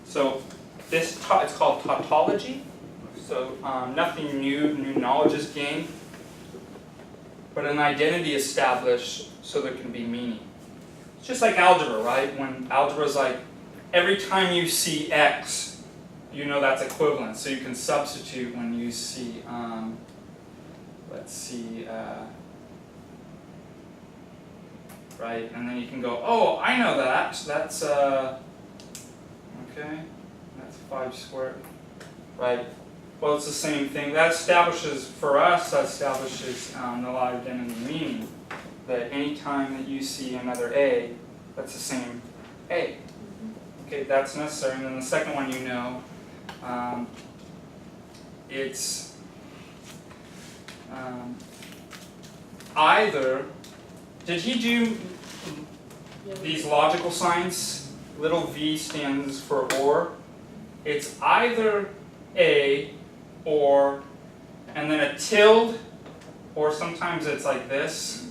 So it's called tautology. So nothing new knowledge is gained, but an identity established so there can be meaning. It's just like algebra, right? When algebra is like, every time you see x, you know that's equivalent. So you can substitute when you see, let's see, right? And then you can go, oh, I know that. That's, okay, that's 5 squared, right? Well, it's the same thing. That establishes, for us, that establishes the law of identity meaning. That any time that you see another A, that's the same A. Okay, that's necessary. And then the second one you know, it's either, did he do these logical signs? Little v stands for or. It's either A or, and then a tilde, or sometimes it's like this.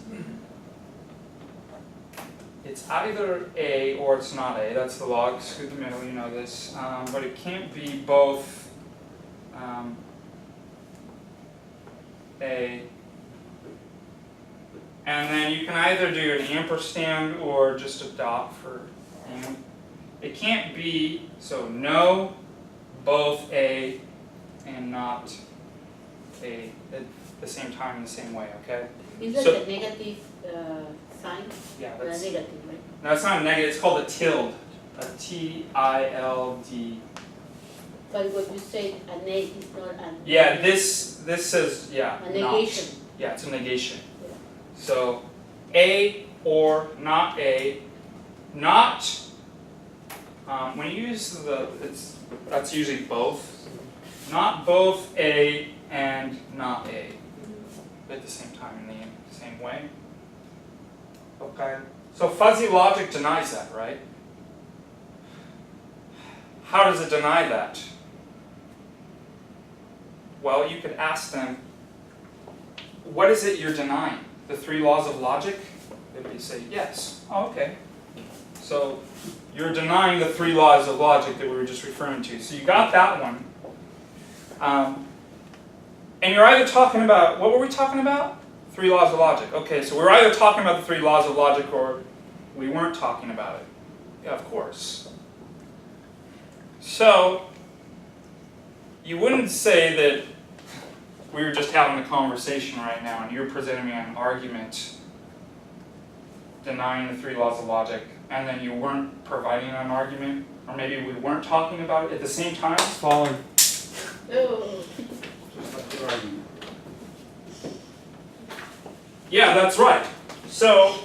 It's either A or it's not A. That's the log. Exclude the middle, you know this. But it can't be both A. And then you can either do an ampersand or just a dot for and. It can't be, so no, both A and not A at the same time in the same way, okay? Is that So, the negative sign? yeah, The that's, negative, right? no, it's not a negative, it's called a tilde. A T-I-L-D. But what you said, a neg is not a Yeah, this says, yeah, a negation. not. Yeah, it's a negation. Yeah. So, A or not A, not, when you use that's usually both. Not both A and not A at the same time in the same way. Okay, so fuzzy logic denies that, right? How does it deny that? Well, you could ask them, what is it you're denying? The 3 laws of logic? They would say, yes. Oh, okay. So you're denying the 3 laws of logic that we were just referring to. So you got that one. And you're either talking about, what were we talking about? 3 laws of logic. Okay, so we're either talking about the 3 laws of logic or we weren't talking about it. Yeah, of course. So you wouldn't say that we were just having a conversation right now and you're presenting me an argument denying the 3 laws of logic, and then you weren't providing an argument, or maybe we weren't talking about it at the same time. Falling. Oh. Just like the argument. Yeah, that's right. So,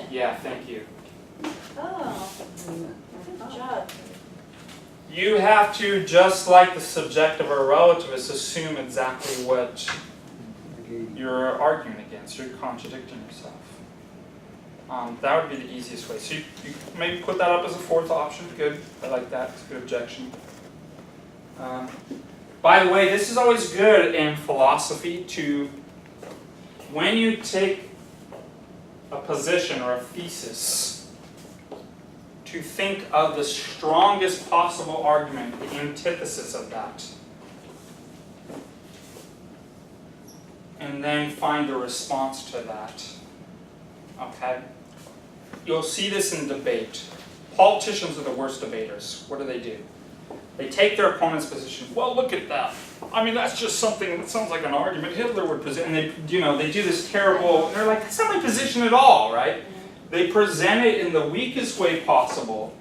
yeah, thank you. Oh, good job. You have to, just like the subjective or relativist, assume exactly what you're arguing against. You're contradicting yourself. That would be the easiest way. So you maybe put that up as a 4th option. Good. I like that. It's a good objection. By the way, this is always good in philosophy to, when you take a position or a thesis, to think of the strongest possible argument, the antithesis of that. And then find a response to that. Okay? You'll see this in debate. Politicians are the worst debaters. What do? They take their opponent's position. Well, look at that. I mean, that's just something that sounds like an argument Hitler would present. And they do this terrible, and they're like, that's not my position at all, right? They present it in the weakest way possible.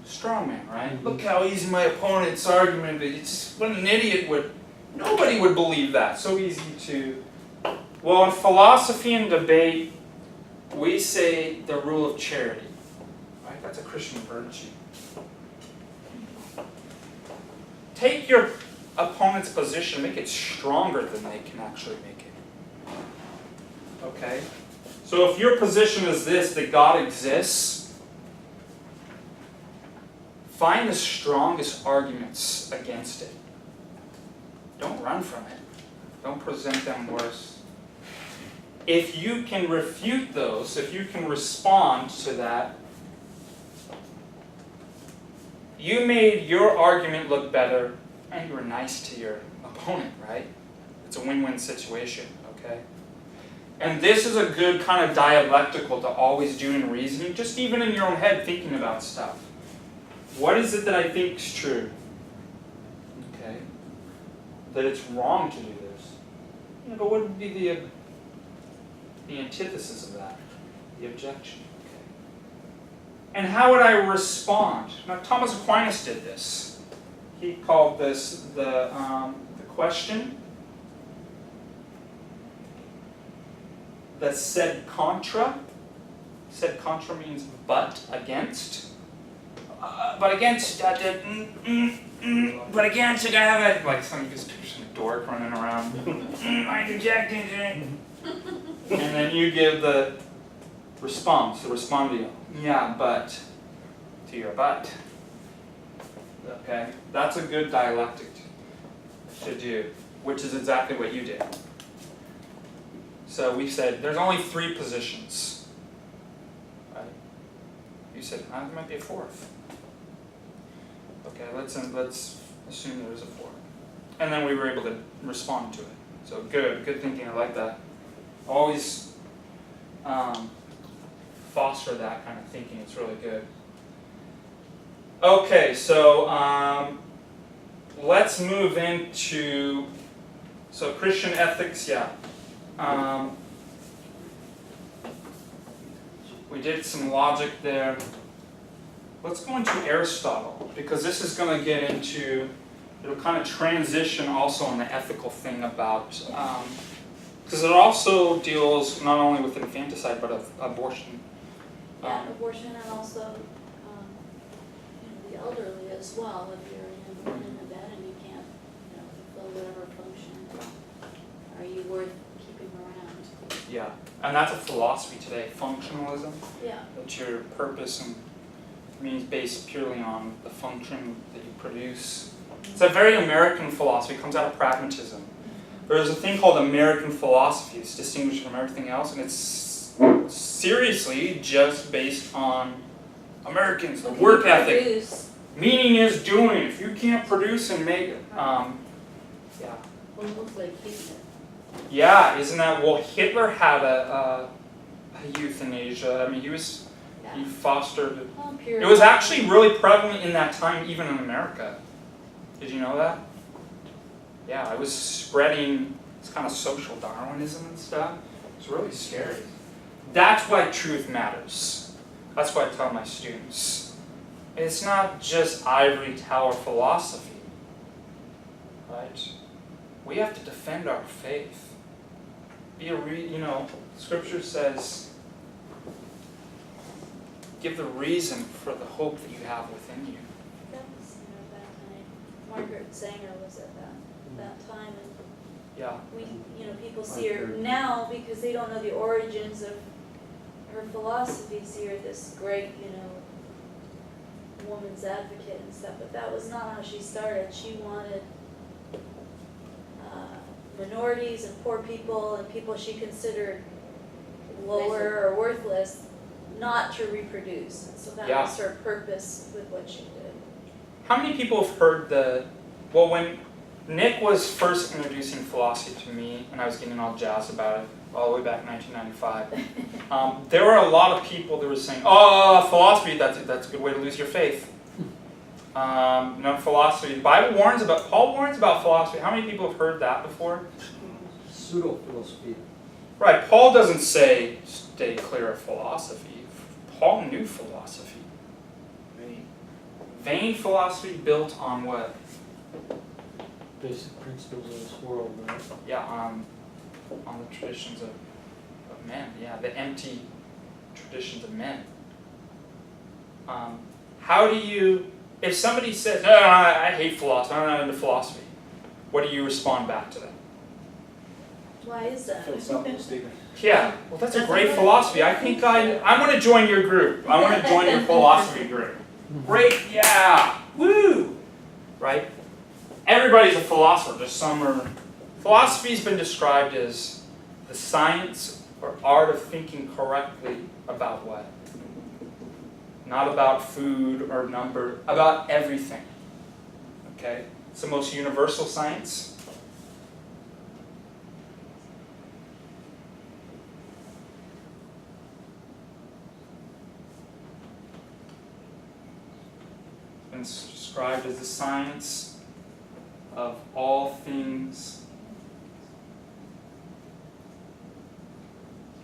Strongman, right? Look how easy my opponent's argument is. What an idiot would. Nobody would believe that. So easy to. Well, in philosophy and debate, we say the rule of charity. Right? That's a Christian virtue. Take your opponent's position, make it stronger than they can actually make it. Okay? So if your position is this, that God exists, find the strongest arguments against it. Don't run from it. Don't present them worse. If you can refute those, if you can respond to that, you made your argument look better, and you were nice to your opponent, right? It's a win-win situation, okay? And this is a good kind of dialectical to always do in reasoning, just even in your own head thinking about stuff. What is it that I think is true? Okay? That it's wrong to do this. But what would be the antithesis of that? The objection. Okay. And how would I respond? Now, Thomas Aquinas did this. He called this the question, the sed contra. Sed contra means but against. But against, but against, you gotta have it. Like some dork running around. I'm rejecting it. And then you give the response, the respondio. Yeah, but to your but. Okay, that's a good dialectic to do, which is exactly what you did. So we said there's only 3 positions. Right? You said there might be a 4th. Okay, let's assume there is a 4th. And then we were able to respond to it. So good thinking, I like that. Always foster that kind of thinking, it's really good. Okay, so let's move into, so Christian ethics, yeah. We did some logic there. Let's go into Aristotle, because this is going to get into, it'll kind of transition also on the ethical thing about, because it also deals not only with infanticide, but of abortion. Yeah, abortion and also the elderly as well. If you're in a bed and you can't fulfill whatever function, are you worth keeping around? Yeah, and that's a philosophy today, functionalism. Yeah. That your purpose and means based purely on the function that you produce. It's a very American philosophy. It comes out of pragmatism. There's a thing called American philosophy. It's distinguished from everything else, and it's seriously just based on Americans, the work ethic. Produce. Meaning is doing. If you can't produce and make it, yeah. Almost like Hitler. Yeah, isn't that, well, Hitler had a euthanasia. I mean, he fostered, it was actually really prevalent in that time, even in America. Did you know that? Yeah, it was spreading, it's kind of social Darwinism and stuff. It's really scary. That's why truth matters. That's what I tell my students. It's not just ivory tower philosophy, right? We have to defend our faith. Scripture says, give the reason for the hope that you have within you. That was that time. Margaret Sanger was at that time, and Yeah. people see her now because they don't know the origins of her philosophy. See her this great, woman's advocate and stuff, but that was not how she started. She wanted minorities and poor people and people she considered lower or worthless not to reproduce. And so that was her purpose with what she did. How many people have heard when Nick was first introducing philosophy to me, and I was getting all jazzed about it, all the way back in 1995, there were a lot of people that were saying, oh, philosophy, that's a good way to lose your faith. Philosophy. Paul warns about philosophy. How many people have heard that before? Pseudo-philosophy. Right, Paul doesn't say, stay clear of philosophy. Paul knew philosophy. Right? Vain philosophy built on what? Basic principles of this world, right? Yeah, on the traditions of men. Yeah, the empty traditions of men. How do you, if somebody says, no, I hate philosophy, I'm not into philosophy, what do you respond back to them? Why is that? Philosophical statement. Yeah, well, that's a great philosophy. I think I want to join your group. I want to join your philosophy group. Great, yeah, woo, right? Everybody's a philosopher. Just some are. Philosophy's been described as the science or art of thinking correctly about what? not about food or number, about everything. Okay? It's the most universal science. It's described as the science of all things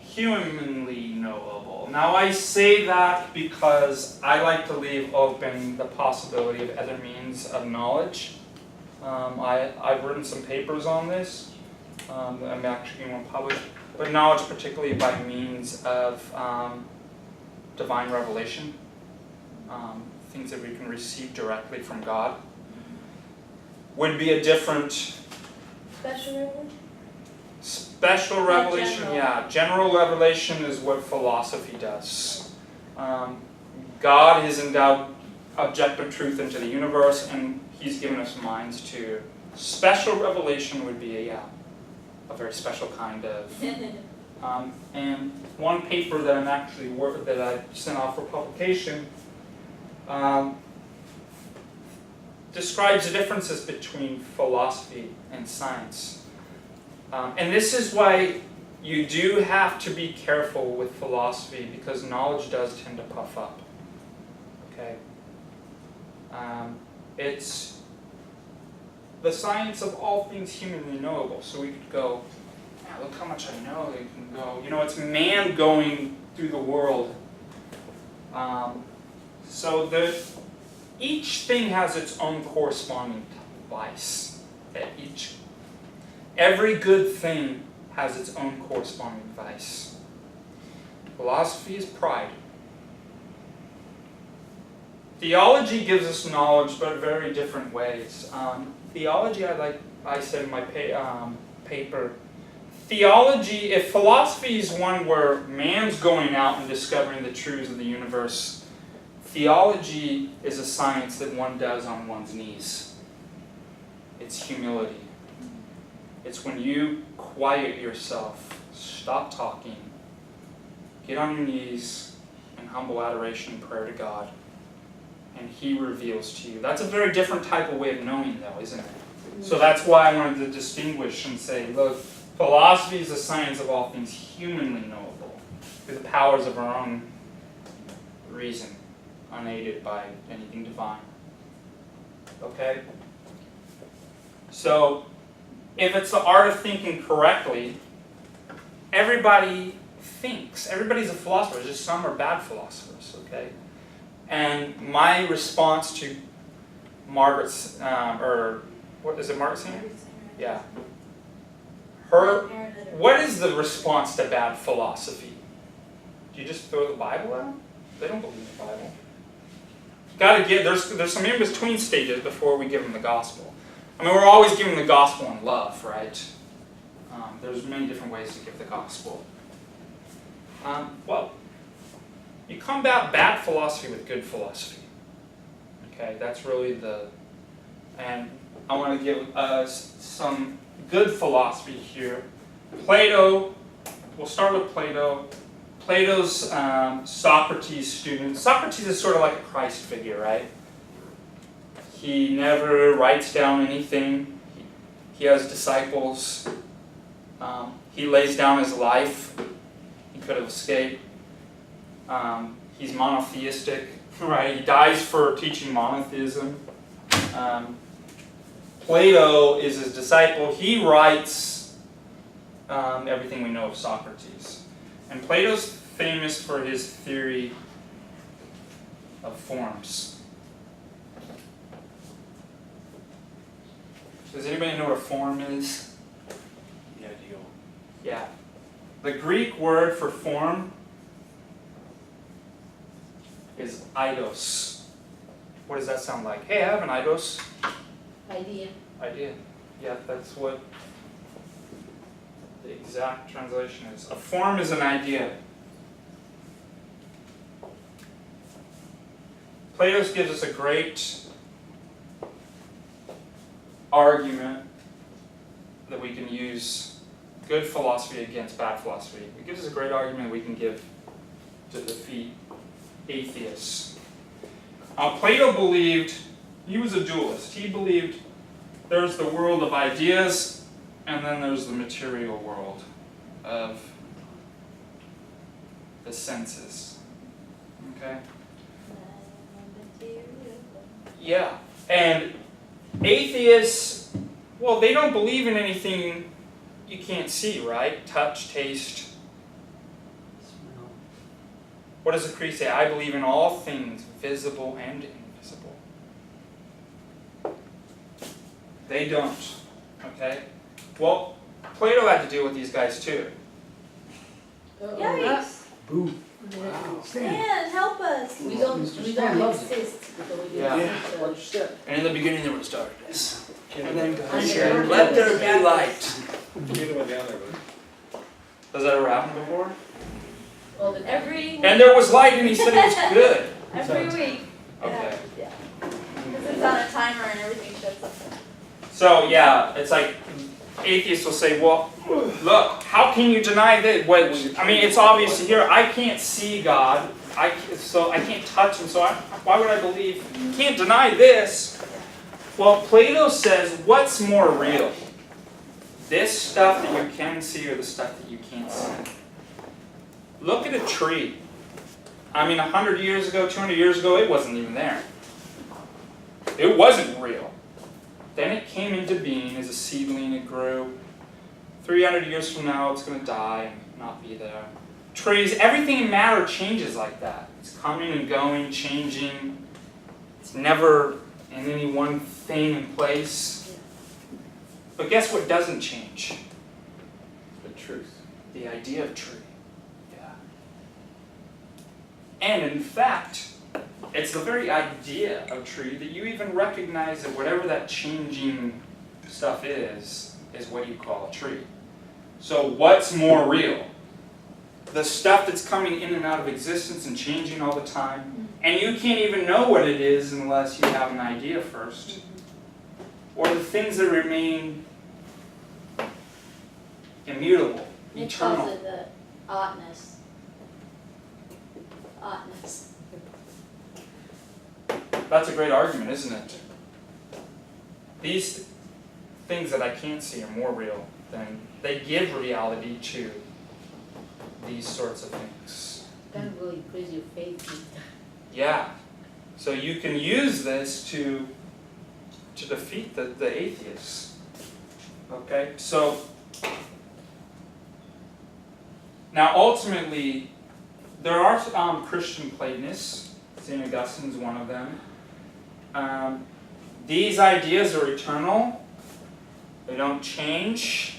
humanly knowable. Now I say that because I like to leave open the possibility of other means of knowledge. I've written some papers on this. I'm actually going to publish. But knowledge particularly by means of divine revelation. Things that we can receive directly from God. Would be a different... Special revelation? Special revelation, general. yeah. General revelation is what philosophy does. God has endowed objective truth into the universe, and He's given us minds to. Special revelation would be a very special kind of. And one paper that I'm actually that I sent off for publication describes the differences between philosophy and science. And this is why you do have to be careful with philosophy, because knowledge does tend to puff up. Okay? It's the science of all things humanly knowable. So we could go, yeah, look how much I know. You can go, it's man going through the world. So each thing has its own corresponding vice. Every good thing has its own corresponding vice. Philosophy is pride. Theology gives us knowledge, but in very different ways. Theology, I said in my paper, theology, if philosophy is one where man's going out and discovering the truths of the universe, theology is a science that one does on one's knees. It's humility. It's when you quiet yourself, stop talking, get on your knees in humble adoration and prayer to God, and He reveals to you. That's a very different type of way of knowing, though, isn't it? So that's why I wanted to distinguish and say, look, philosophy is the science of all things humanly knowable, through the powers of our own reason, unaided by anything divine. Okay? So, if it's the art of thinking correctly, everybody thinks. Everybody's a philosopher. Just some are bad philosophers, okay? And my response to Margaret's, what is it, Margaret Singer? Yeah. What is the response to bad philosophy? Do you just throw the Bible at them? They don't believe the Bible. There's some in-between stages before we give them the gospel. I mean, we're always giving the gospel in love, right? There's many different ways to give the gospel. Well, you combat bad philosophy with good philosophy. Okay, that's really and I want to give us some good philosophy here. Plato, we'll start with Plato. Plato's Socrates student. Socrates is sort of like a Christ figure, right? He never writes down anything. He has disciples. He lays down his life. He could have escaped. He's monotheistic, right? He dies for teaching monotheism. Plato is his disciple. He writes everything we know of Socrates. And Plato's famous for his theory of forms. Does anybody know what a form is? The ideal. Yeah. The Greek word for form is eidos. What does that sound like? Hey, I have an eidos. Idea. Idea. Yeah, that's what the exact translation is. A form is an idea. Plato gives us a great argument that we can use good philosophy against bad philosophy. It gives us a great argument we can give to defeat atheists. Plato believed, he was a dualist. He believed there's the world of ideas, and then there's the material world of the senses. Okay? Yeah. And atheists, well, they don't believe in anything you can't see, right? Touch, taste. What does the creed say? I believe in all things, visible and invisible. They don't. Okay? Well, Plato had to deal with these guys too. Yikes! Boo. Wow. Stan, help us! We don't exist because we Yeah. didn't Watch your step. And in the beginning there was darkness. And then God And said, then let there darkness. be light. Neither went down there, but. Has that ever happened before? all the Every week. And there was light and he said it was good. Every week. Okay. Yeah. Because it's on a timer and everything shuts off. So yeah, it's like atheists will say, well, look, how can you deny that? What, I mean, it's obvious here. I can't see God, so I can't touch Him. So why would I believe? You can't deny this. Well, Plato says, what's more real? This stuff that you can see or the stuff that you can't see? Look at a tree. I mean, 100 years ago, 200 years ago, it wasn't even there. It wasn't real. Then it came into being as a seedling, it grew. 300 years from now, it's going to die and not be there. Trees, everything in matter changes like that. It's coming and going, changing. It's never in any one thing in place. But guess what doesn't change? The truth. The idea of tree. Yeah. And in fact, it's the very idea of tree that you even recognize that whatever that changing stuff is what you call a tree. So what's more real? The stuff that's coming in and out of existence and changing all the time, and you can't even know what it is unless you have an idea first. Or the things that remain immutable, It eternal. calls it the oughtness. Oughtness. That's a great argument, isn't it? These things that I can't see are more real than they give reality to these sorts of things. That will increase your faith. Yeah. So you can use this to defeat the atheists. Okay? So now ultimately there are Christian Platonists. St. Augustine is one of them. These ideas are eternal. They don't change.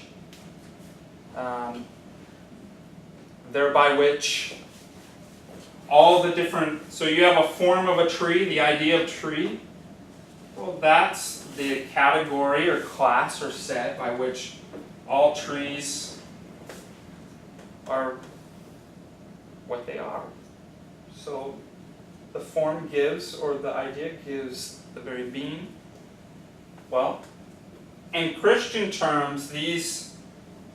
Thereby which all the different, so you have a form of a tree, the idea of tree. Well, that's the category or class or set by which all trees are what they are. So the form gives, or the idea gives the very being. Well, in Christian terms, these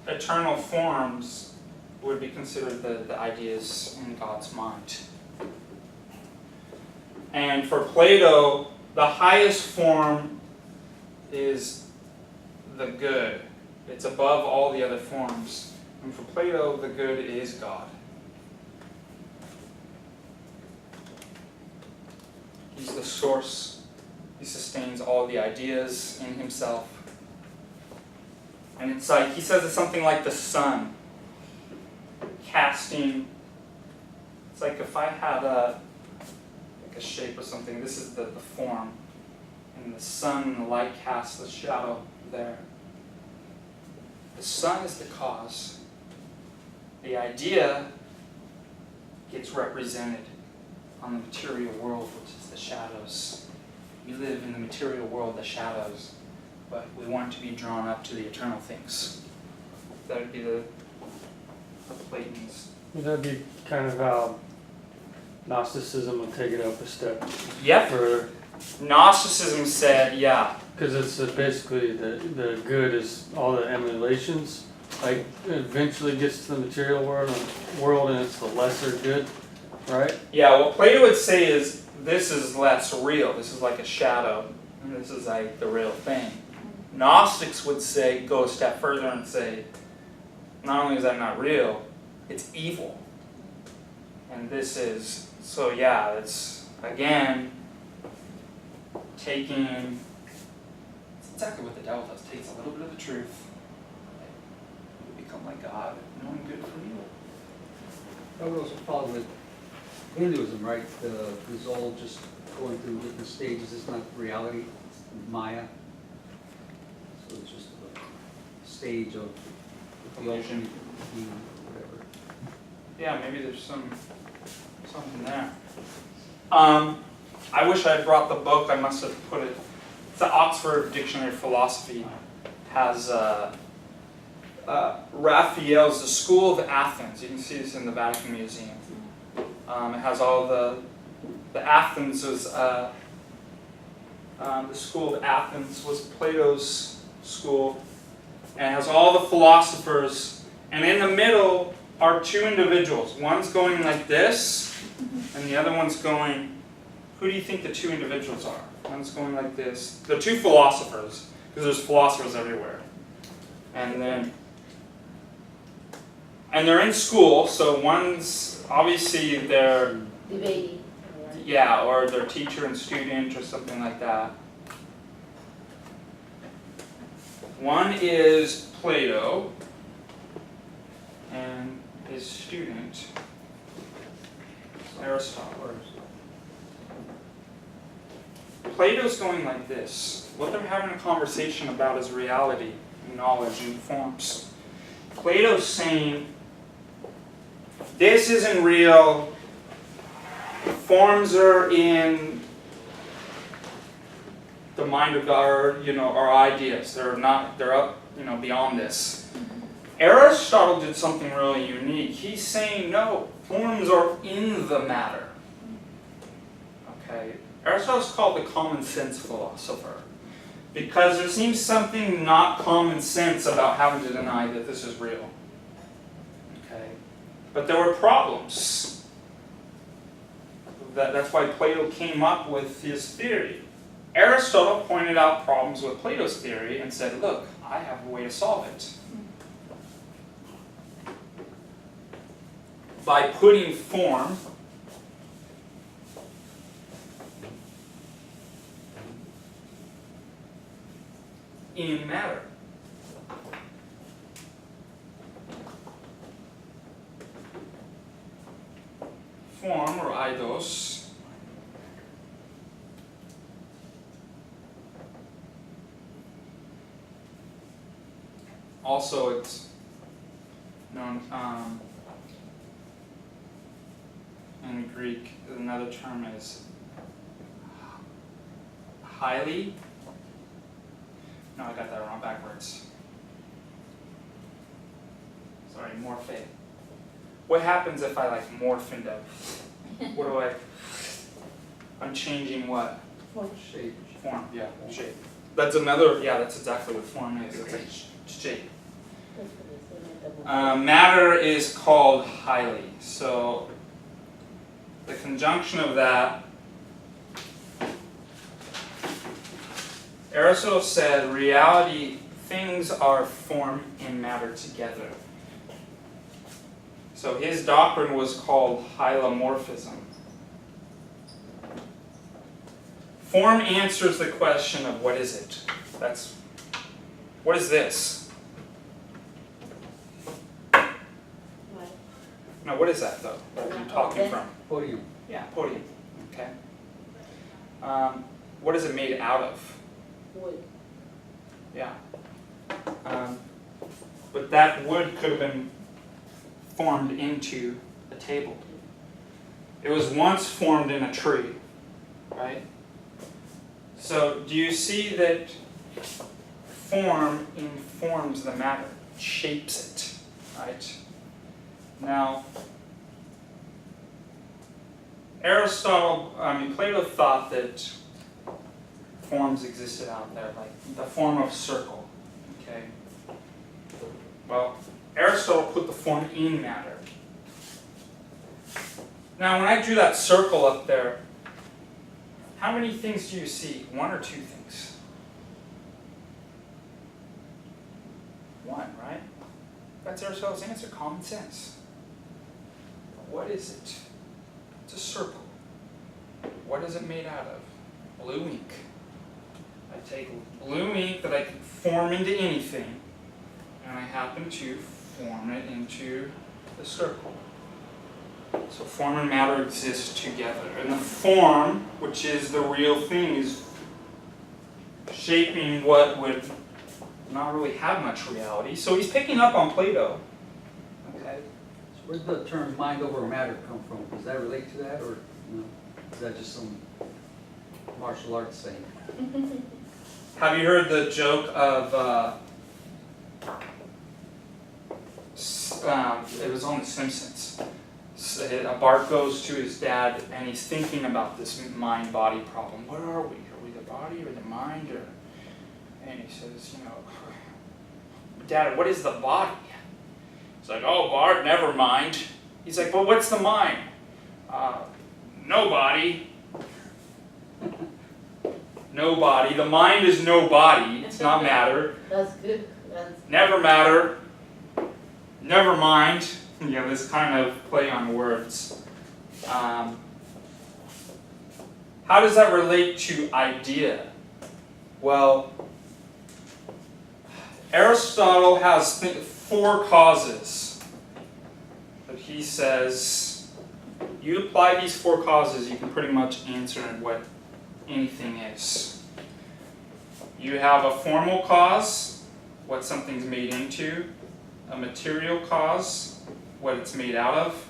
eternal forms would be considered the ideas in God's mind. And for Plato, the highest form is the good. It's above all the other forms. And for Plato, the good is God. He's the source. He sustains all the ideas in himself. And it's like, he says it's something like the sun casting. It's like if I had a shape or something, this is the form. And the sun and the light casts the shadow there. The sun is the cause. The idea gets represented on the material world, which is the shadows. We live in the material world, the shadows, but we want to be drawn up to the eternal things. That would be the Platons. That'd be kind of how Gnosticism would take it up a step Yep. further. Gnosticism said, yeah. Because it's basically the good is all the emulations. Like it eventually gets to the material world and it's the lesser good. right? Yeah, what Plato would say is this is less real. This is like a shadow, and this is like the real thing. Gnostics would say, go a step further and say, not only is that not real, it's evil. And this is, so yeah, it's, again, taking, it's exactly what the devil does, takes a little bit of the truth, you become like God, knowing good from evil. I would also follow with Hinduism, right? It's all just going through different stages. It's not reality, it's Maya. So it's just a stage of the ultimate being, whatever. Yeah, maybe there's something there. I wish I had brought the book. I must have put it. It's the Oxford Dictionary of Philosophy. Has Raphael's The School of Athens. You can see this in the Vatican Museum. It has all the Athens was the School of Athens was Plato's school, and it has all the philosophers. And in the middle are two individuals. One's going like this, and the other one's going. Who do you think the two individuals are? One's going like this. They're two philosophers, because there's philosophers everywhere. And they're in school, so one's obviously they're Debating. yeah, or they're teacher and student or something like that. One is Plato and his student Aristotle. Plato's going like this. What they're having a conversation about is reality, knowledge, and forms. Plato's saying, this isn't real. Forms are in the mind of God, or, our ideas. They're up, beyond this. Aristotle did something really unique. He's saying, no, forms are in the matter. Okay. Aristotle's called the common sense philosopher because there seems something not common sense about having to deny that this is real. Okay, but there were problems. That's why Plato came up with his theory. Aristotle pointed out problems with Plato's theory and said, look, I have a way to solve it. By putting form in matter. Form, or eidos, also it's known in Greek, another term is highly. No, I got that wrong, backwards. Sorry, morphe. What happens if I morph into, what do I'm changing what? Shape. Form, yeah, shape. That's exactly what form is, it's like shape. Matter is called highly, so the conjunction of that, Aristotle said reality, things are form and matter together. So his doctrine was called hylomorphism. Form answers the question of what is it? What is this? Now what is that though, that you're talking from? Podium. Yeah, podium, okay. What is it made out of? Wood. Yeah. But that wood could have been formed into a table. It was once formed in a tree, right? So do you see that form informs the matter, shapes it, right? Now, Plato thought that forms existed out there, like the form of circle, okay? Well, Aristotle put the form in matter. Now, when I drew that circle up there, how many things do you see? One or two things? One, right? That's Aristotle's answer, common sense. What is it? It's a circle. What is it made out of? Blue ink. I take blue ink that I can form into anything, and I happen to form it into the circle. So form and matter exist together. And the form, which is the real thing, is shaping what would not really have much reality. So he's picking up on Plato. Okay. So where did the term mind over matter come from? Does that relate to that, or no? Is that just some martial arts thing? Have you heard the joke of, it was on The Simpsons. Bart goes to his dad and he's thinking about this mind-body problem. What are we? Are we the body or the mind? And he says, Dad, what is the body? He's like, oh, Bart, never mind. He's like, well, what's the mind? Nobody. Nobody. The mind is no body. It's not matter. That's good. That's Never matter. Never mind. This kind of play on words. How does that relate to idea? Well, Aristotle has 4 causes that he says, you apply these 4 causes, you can pretty much answer what anything is. You have a formal cause, what something's made into, a material cause, what it's made out of,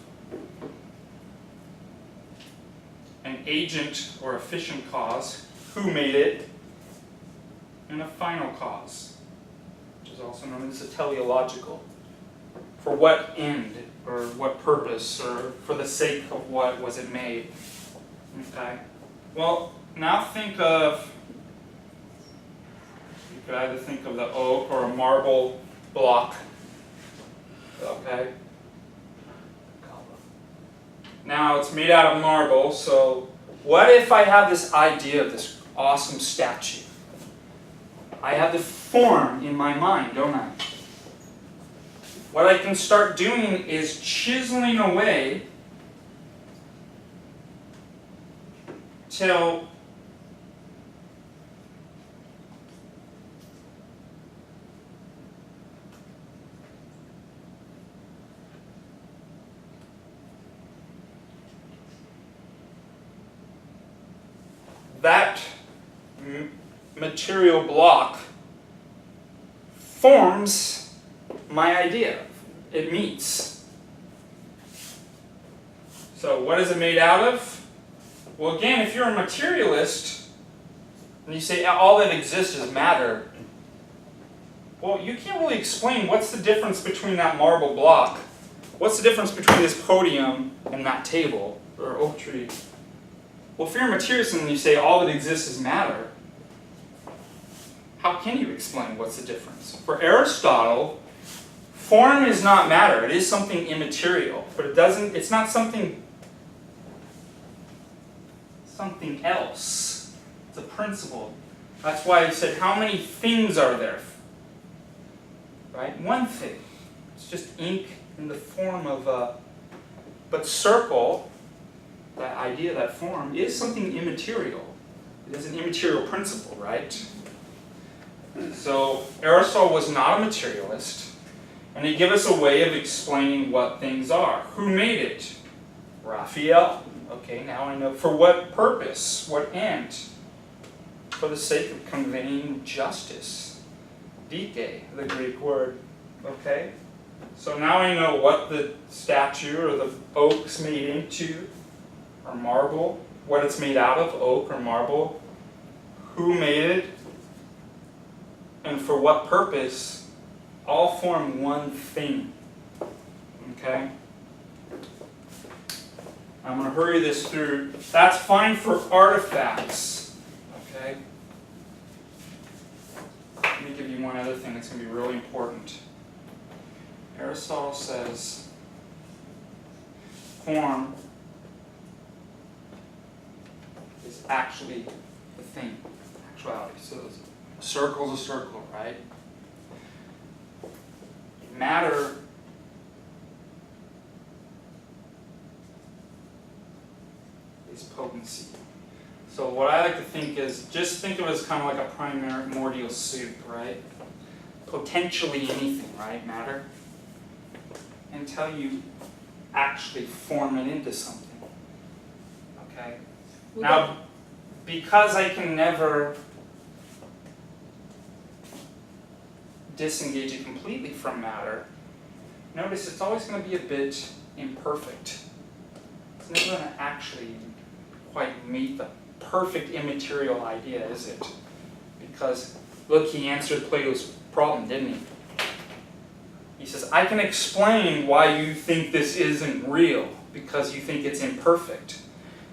an agent or efficient cause, who made it, and a final cause, which is also known as a teleological. For what end, or what purpose, or for the sake of what was it made? Okay. Well, now think of, you could either think of the oak or a marble block. Okay. Now it's made out of marble, so what if I have this idea of this awesome statue? I have the form in my mind, don't I? What I can start doing is chiseling away till that material block forms my idea. It meets. So what is it made out of? Well, again, if you're a materialist and you say all that exists is matter, well, you can't really explain what's the difference between that marble block. What's the difference between this podium and that table or oak tree? Well, if you're a materialist and you say all that exists is matter, how can you explain what's the difference? For Aristotle, form is not matter. It is something immaterial, but it's not something else. It's a principle. That's why I said, how many things are there? Right? One thing. It's just ink in the form of a... But circle, that idea, that form, is something immaterial. It is an immaterial principle, right? So Aristotle was not a materialist, and he gave us a way of explaining what things are. Who made it? Raphael. Okay, now I know. For what purpose? What end? For the sake of conveying justice. Dike, the Greek word. Okay? So now I know what the statue or the oak's made into, or marble, what it's made out of, oak or marble, who made it, and for what purpose. All form one thing. Okay? I'm going to hurry this through. That's fine for artifacts. Okay? Let me give you one other thing that's going to be really important. Aristotle says form actually the thing, actuality. So a circle's a circle, right? Matter is potency. So what I like to think is, just think of it as kind of like a primordial soup, right? Potentially anything, right? Matter. Until you actually form it into something. Okay? Now, because I can never disengage it completely from matter, notice it's always going to be a bit imperfect. It's never going to actually quite meet the perfect immaterial idea, is it? Because, look, he answered Plato's problem, didn't he? He says, I can explain why you think this isn't real, because you think it's imperfect.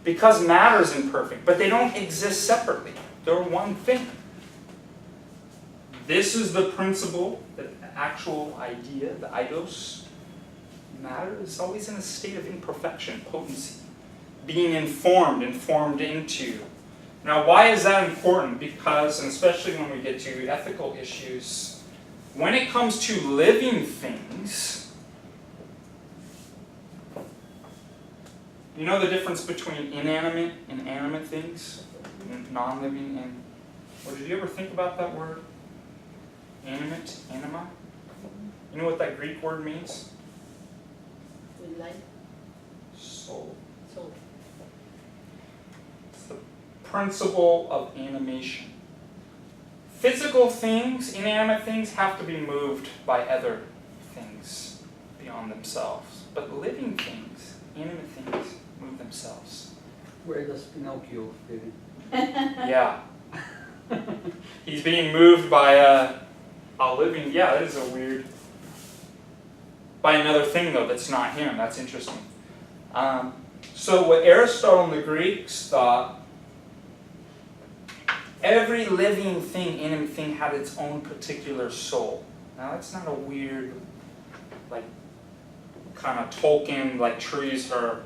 Because matter's imperfect, but they don't exist separately. They're one thing. This is the principle, the actual idea, the eidos. Matter is always in a state of imperfection, potency. Being informed into. Now, why is that important? Because, and especially when we get to ethical issues, when it comes to living things, you know the difference between inanimate and animate things? Non-living and... Or did you ever think about that word? Animate, anima? You know what that Greek word means? With life, Soul. soul. It's the principle of animation. Physical things, inanimate things, have to be moved by other things beyond themselves. But living things, animate things, move themselves. Where does Pinocchio fit in? Yeah. He's being moved by a living, yeah, that is a weird, by another thing though that's not him. That's interesting. So what Aristotle and the Greeks thought, every living thing, animate thing, had its own particular soul. Now that's not a weird, like, kind of Tolkien, like trees are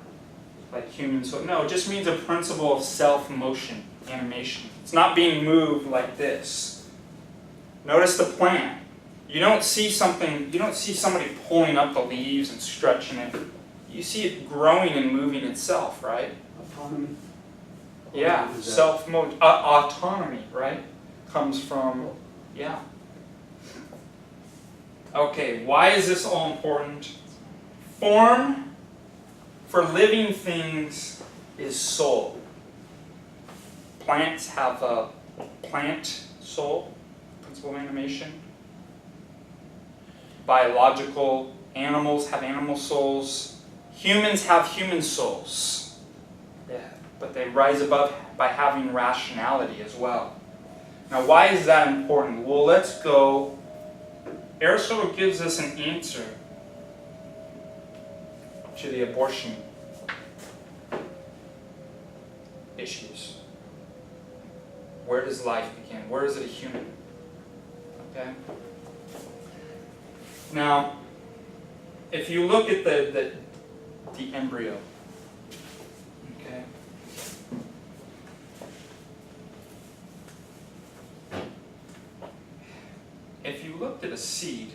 like humans. So no, it just means a principle of self-motion, animation. It's not being moved like this. Notice the plant. You don't see somebody pulling up the leaves and stretching it. You see it growing and moving itself, right? Autonomy? Yeah, What is that? autonomy, right? Comes from, yeah. Okay, why is this all important? Form for living things is soul. Plants have a plant soul, principle of animation. Biological animals have animal souls. Humans have human souls. Yeah, but they rise above by having rationality as well. Now, why is that important? Well, let's go. Aristotle gives us an answer to the abortion issues. Where does life begin? Where is it a human? Okay? Now, if you look at the embryo, okay? If you looked at a seed,